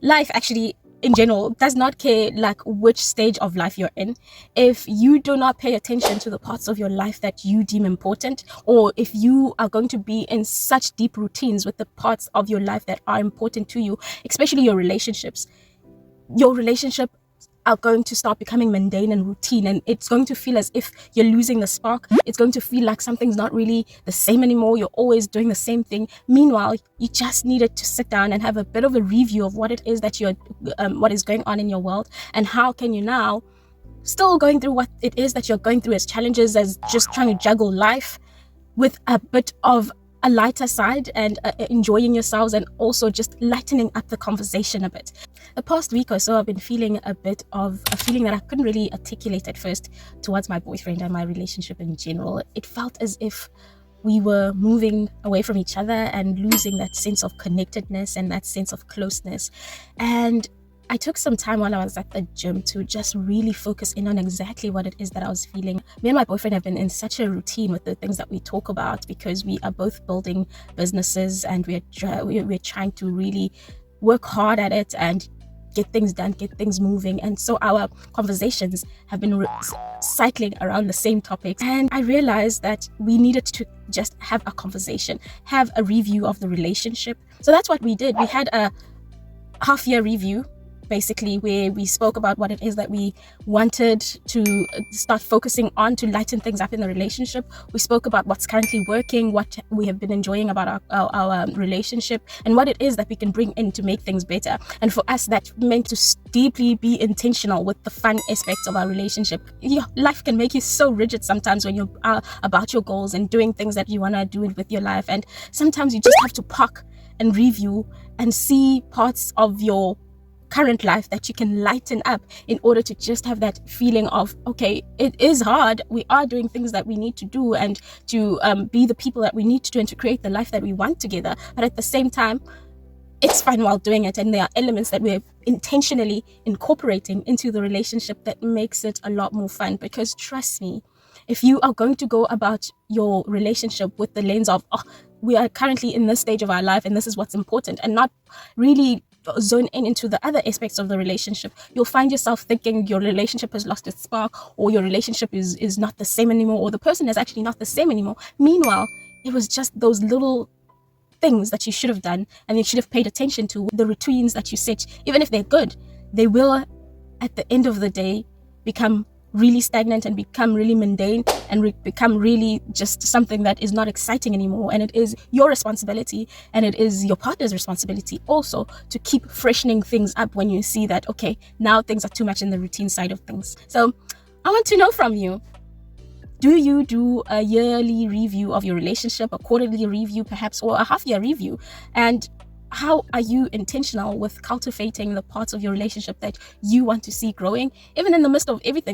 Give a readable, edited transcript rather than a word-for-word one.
life actually in general does not care like which stage of life you're in. If you do not pay attention to the parts of your life that you deem important, or if you are going to be in such deep routines with the parts of your life that are important to you, especially your relationships, your relationship are going to start becoming mundane and routine, and it's going to feel as if you're losing the spark. It's going to feel like something's not really the same anymore. You're always doing the same thing. Meanwhile, you just needed to sit down and have a bit of a review of what it is that what is going on in your world, and how can you now, still going through what it is that you're going through as challenges, as just trying to juggle life with a bit of a lighter side, and enjoying yourselves, and also just lightening up the conversation a bit. The past week or so, I've been feeling a bit of a feeling that I couldn't really articulate at first towards my boyfriend and my relationship in general. It felt as if we were moving away from each other and losing that sense of connectedness and that sense of closeness. And I took some time while I was at the gym to just really focus in on exactly what it is that I was feeling. Me and my boyfriend have been in such a routine with the things that we talk about, because we are both building businesses, and we're trying to really work hard at it and get things done, get things moving. And so our conversations have been cycling around the same topics. And I realized that we needed to just have a conversation, have a review of the relationship. So that's what we did. We had a half-year review, basically, where we spoke about what it is that we wanted to start focusing on to lighten things up in the relationship. We spoke about what's currently working, what we have been enjoying about our relationship, and what it is that we can bring in to make things better. And for us, that meant to deeply be intentional with the fun aspects of our relationship. Life can make you so rigid sometimes when you're about your goals and doing things that you want to do with your life, and sometimes you just have to park and review and see parts of your current life that you can lighten up, in order to just have that feeling of, okay, it is hard, we are doing things that we need to do, and to be the people that we need to do, and to create the life that we want together. But at the same time, it's fun while doing it, and there are elements that we're intentionally incorporating into the relationship that makes it a lot more fun. Because trust me, if you are going to go about your relationship with the lens of, oh, we are currently in this stage of our life and this is what's important, and not really zone in into the other aspects of the relationship, you'll find yourself thinking your relationship has lost its spark, or your relationship is not the same anymore, or the person is actually not the same anymore. Meanwhile, it was just those little things that you should have done, and you should have paid attention to. The routines that you set, even if they're good, they will at the end of the day become really stagnant and become really mundane, and become really just something that is not exciting anymore. And it is your responsibility, and it is your partner's responsibility also, to keep freshening things up when you see that, okay, now things are too much in the routine side of things. So I want to know from you, do you do a yearly review of your relationship, a quarterly review perhaps, or a half-year review? And how are you intentional with cultivating the parts of your relationship that you want to see growing, even in the midst of everything